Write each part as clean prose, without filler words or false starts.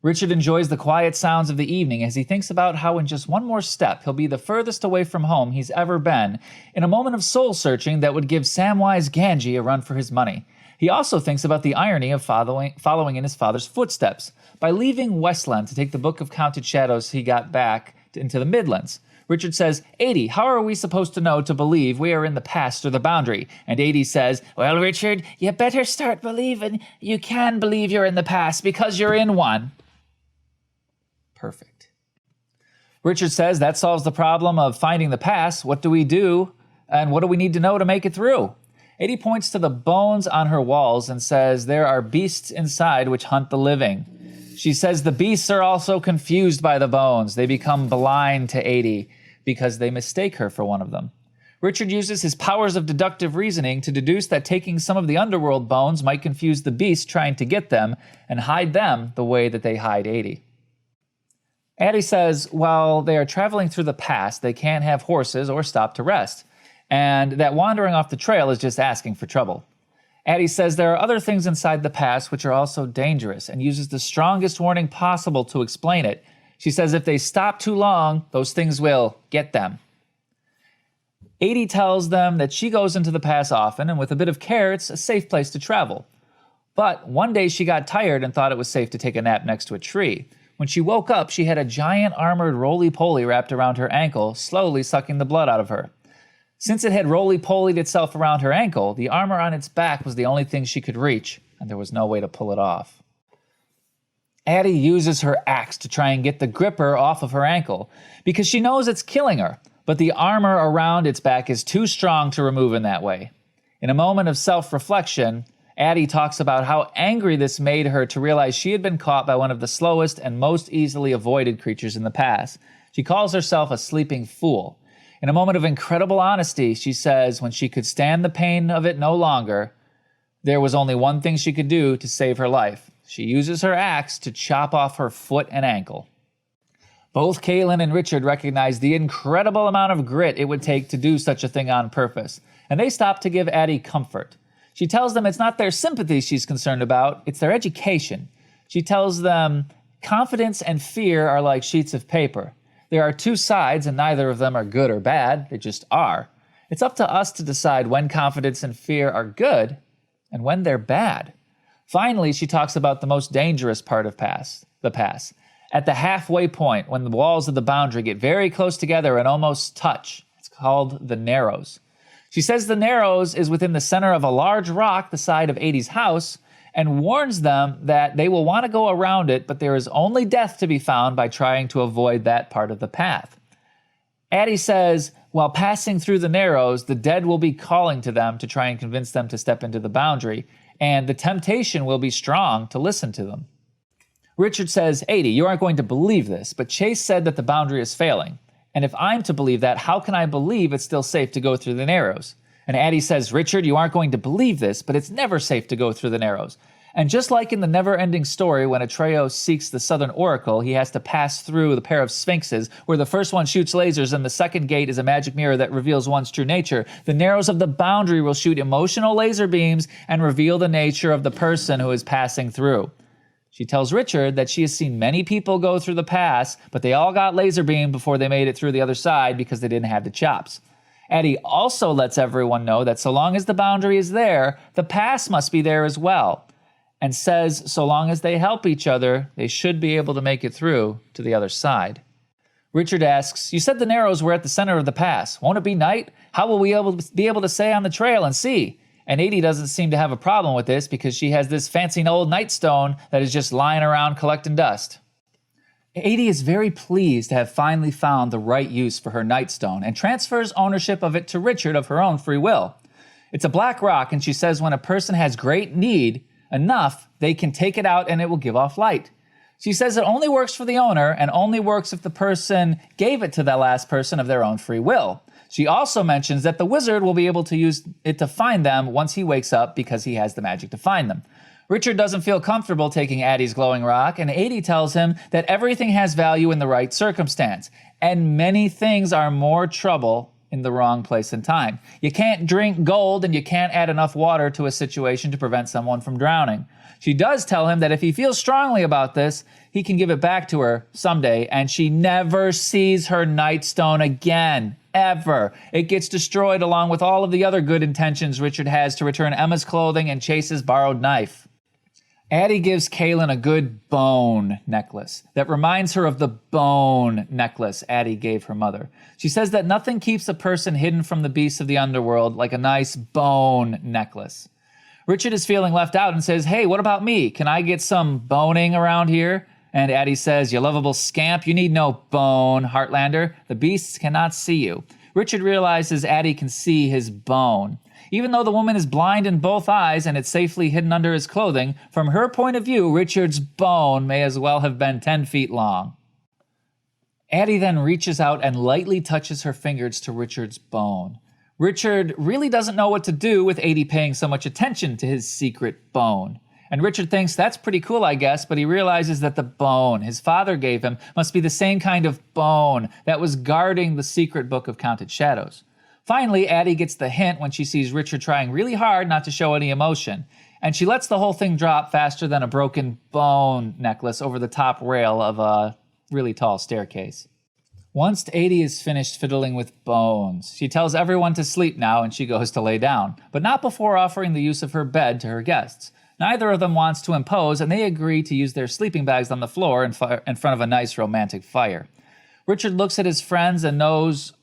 Richard enjoys the quiet sounds of the evening as he thinks about how in just one more step he'll be the furthest away from home he's ever been, in a moment of soul-searching that would give Samwise Gamgee a run for his money. He also thinks about the irony of following in his father's footsteps. By leaving Westland to take the Book of Counted Shadows, he got back into the Midlands. Richard says, Adie, how are we supposed to know to believe we are in the past or the boundary? And Adie says, well, Richard, you better start believing you can believe you're in the past because you're in one. Perfect. Richard says that solves the problem of finding the past. What do we do? And what do we need to know to make it through? Adie points to the bones on her walls and says there are beasts inside which hunt the living. She says the beasts are also confused by the bones. They become blind to Adie because they mistake her for one of them. Richard uses his powers of deductive reasoning to deduce that taking some of the underworld bones might confuse the beasts trying to get them and hide them the way that they hide Adie. Adie says while they are traveling through the past, they can't have horses or stop to rest, and that wandering off the trail is just asking for trouble. Adie says there are other things inside the past which are also dangerous and uses the strongest warning possible to explain it. She says if they stop too long, those things will get them. Adie tells them that she goes into the past often, and with a bit of care, it's a safe place to travel. But one day she got tired and thought it was safe to take a nap next to a tree. When she woke up, she had a giant armored roly-poly wrapped around her ankle, slowly sucking the blood out of her. Since it had roly-polied itself around her ankle, the armor on its back was the only thing she could reach, and there was no way to pull it off. Adie uses her axe to try and get the gripper off of her ankle, because she knows it's killing her, but the armor around its back is too strong to remove in that way. In a moment of self-reflection, Adie talks about how angry this made her to realize she had been caught by one of the slowest and most easily avoided creatures in the past. She calls herself a sleeping fool. In a moment of incredible honesty, she says when she could stand the pain of it no longer, there was only one thing she could do to save her life. She uses her axe to chop off her foot and ankle. Both Kahlan and Richard recognize the incredible amount of grit it would take to do such a thing on purpose, and they stop to give Adie comfort. She tells them it's not their sympathy she's concerned about, it's their education. She tells them confidence and fear are like sheets of paper. There are two sides and neither of them are good or bad, they just are. It's up to us to decide when confidence and fear are good and when they're bad. Finally, she talks about the most dangerous part of the past. At the halfway point, when the walls of the boundary get very close together and almost touch, it's called the Narrows. She says the Narrows is within the center of a large rock the side of Adie's house and warns them that they will want to go around it, but there is only death to be found by trying to avoid that part of the path. Adie says while passing through the Narrows, the dead will be calling to them to try and convince them to step into the boundary, and the temptation will be strong to listen to them. Richard says, Adie, you aren't going to believe this, but Chase said that the boundary is failing. And if I'm to believe that, how can I believe it's still safe to go through the Narrows? And Adie says, Richard, you aren't going to believe this, but it's never safe to go through the Narrows. And just like in the never-ending story, when Atreus seeks the Southern Oracle, he has to pass through the pair of sphinxes, where the first one shoots lasers and the second gate is a magic mirror that reveals one's true nature. The Narrows of the boundary will shoot emotional laser beams and reveal the nature of the person who is passing through. She tells Richard that she has seen many people go through the pass, but they all got laser beamed before they made it through the other side because they didn't have the chops. Adie also lets everyone know that so long as the boundary is there, the pass must be there as well, and says so long as they help each other, they should be able to make it through to the other side. Richard asks, you said the Narrows were at the center of the pass. Won't it be night? How will we be able to stay on the trail and see? And Adie doesn't seem to have a problem with this because she has this fancy old nightstone that is just lying around collecting dust. Adie is very pleased to have finally found the right use for her nightstone and transfers ownership of it to Richard of her own free will. It's a black rock, and she says when a person has great need enough, they can take it out and it will give off light. She says it only works for the owner and only works if the person gave it to the last person of their own free will. She also mentions that the wizard will be able to use it to find them once he wakes up because he has the magic to find them. Richard doesn't feel comfortable taking Adie's glowing rock, and Adie tells him that everything has value in the right circumstance, and many things are more trouble in the wrong place and time. You can't drink gold and you can't add enough water to a situation to prevent someone from drowning. She does tell him that if he feels strongly about this, he can give it back to her someday, and she never sees her nightstone again, ever. It gets destroyed along with all of the other good intentions Richard has to return Emma's clothing and Chase's borrowed knife. Adie gives Kahlan a good bone necklace that reminds her of the bone necklace Adie gave her mother. She says that nothing keeps a person hidden from the beasts of the underworld like a nice bone necklace. Richard is feeling left out and says, hey, what about me? Can I get some boning around here? And Adie says, you lovable scamp, you need no bone, Hartlander. The beasts cannot see you. Richard realizes Adie can see his bone. Even though the woman is blind in both eyes and it's safely hidden under his clothing, from her point of view, Richard's bone may as well have been 10 feet long. Adie then reaches out and lightly touches her fingers to Richard's bone. Richard really doesn't know what to do with Adie paying so much attention to his secret bone. And Richard thinks that's pretty cool, I guess, but he realizes that the bone his father gave him must be the same kind of bone that was guarding the secret book of Counted Shadows. Finally, Adie gets the hint when she sees Richard trying really hard not to show any emotion, and she lets the whole thing drop faster than a broken bone necklace over the top rail of a really tall staircase. Once Adie is finished fiddling with bones, she tells everyone to sleep now and she goes to lay down, but not before offering the use of her bed to her guests. Neither of them wants to impose, and they agree to use their sleeping bags on the floor in front of a nice romantic fire. Richard looks at his friends and knows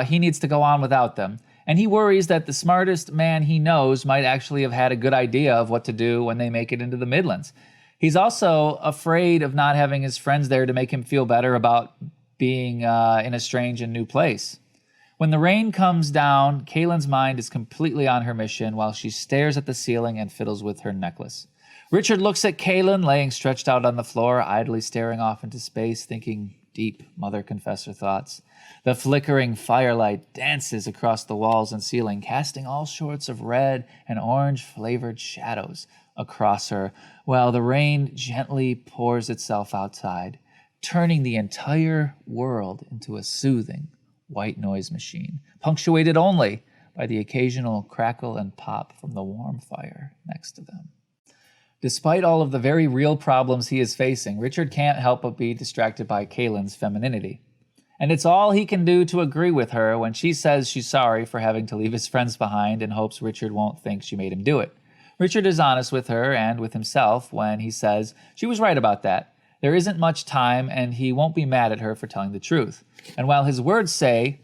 he needs to go on without them, and he worries that the smartest man he knows might actually have had a good idea of what to do when they make it into the Midlands. He's also afraid of not having his friends there to make him feel better about being in a strange and new place. When the rain comes down, Kahlan's mind is completely on her mission while she stares at the ceiling and fiddles with her necklace. Richard looks at Kahlan laying stretched out on the floor, idly staring off into space, thinking deep mother confessor thoughts. The flickering firelight dances across the walls and ceiling, casting all sorts of red and orange-flavored shadows across her, while the rain gently pours itself outside, turning the entire world into a soothing white noise machine, punctuated only by the occasional crackle and pop from the warm fire next to them. Despite all of the very real problems he is facing, Richard can't help but be distracted by Kahlan's femininity. And it's all he can do to agree with her when she says she's sorry for having to leave his friends behind and hopes Richard won't think she made him do it. Richard is honest with her and with himself when he says she was right about that. There isn't much time, and he won't be mad at her for telling the truth. And while his words say,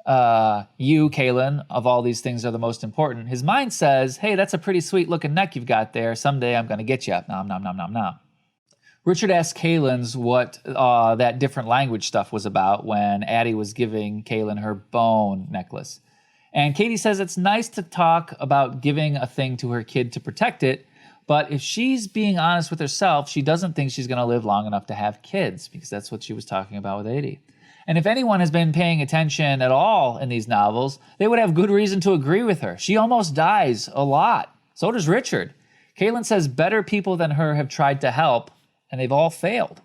you, Kahlan, of all these things are the most important, his mind says, hey, that's a pretty sweet-looking neck you've got there. Someday I'm going to get you. Nom, nom, nom, nom, nom. Richard asked Kahlan's what that different language stuff was about when Adie was giving Kahlan her bone necklace. And Katie says it's nice to talk about giving a thing to her kid to protect it, but if she's being honest with herself, she doesn't think she's going to live long enough to have kids, because that's what she was talking about with Adie. And if anyone has been paying attention at all in these novels, they would have good reason to agree with her. She almost dies a lot. So does Richard. Kahlan says better people than her have tried to help, and they've all failed.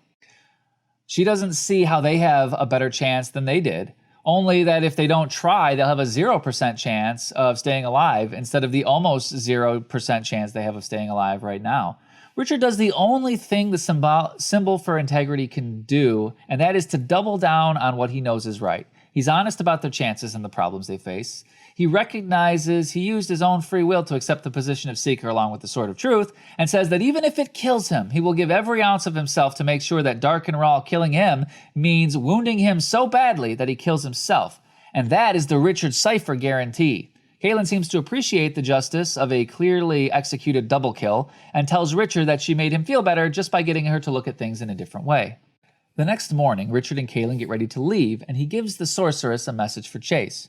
She doesn't see how they have a better chance than they did, only that if they don't try, they'll have a 0% chance of staying alive instead of the almost 0% chance they have of staying alive right now. Richard does the only thing the symbol for integrity can do, and that is to double down on what he knows is right. He's honest about their chances and the problems they face. He recognizes he used his own free will to accept the position of seeker along with the sword of truth, and says that even if it kills him, he will give every ounce of himself to make sure that Dark and Raw killing him means wounding him so badly that he kills himself. And that is the Richard Cipher guarantee. Kahlan seems to appreciate the justice of a clearly executed double kill, and tells Richard that she made him feel better just by getting her to look at things in a different way. The next morning, Richard and Kahlan get ready to leave, and he gives the sorceress a message for Chase.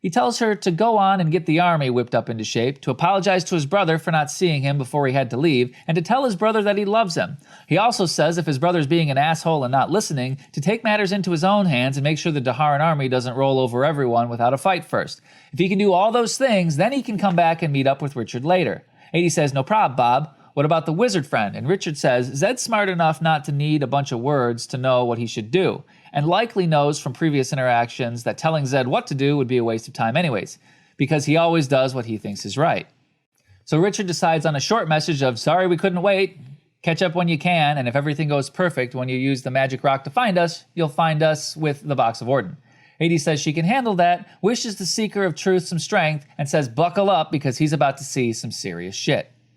He tells her to go on and get the army whipped up into shape, to apologize to his brother for not seeing him before he had to leave, and to tell his brother that he loves him. He also says if his brother's being an asshole and not listening, to take matters into his own hands and make sure the Daharan army doesn't roll over everyone without a fight first. If he can do all those things, then he can come back and meet up with Richard later. Adie says, no prob, Bob. What about the wizard friend? And Richard says, Zed's smart enough not to need a bunch of words to know what he should do. and likely knows from previous interactions that telling Zed what to do would be a waste of time anyways, because he always does what he thinks is right. So Richard decides on a short message of, sorry we couldn't wait, catch up when you can, and if everything goes perfect when you use the magic rock to find us, you'll find us with the Box of Warden. Adie says she can handle that, wishes the Seeker of Truth some strength, and says buckle up because he's about to see some serious shit.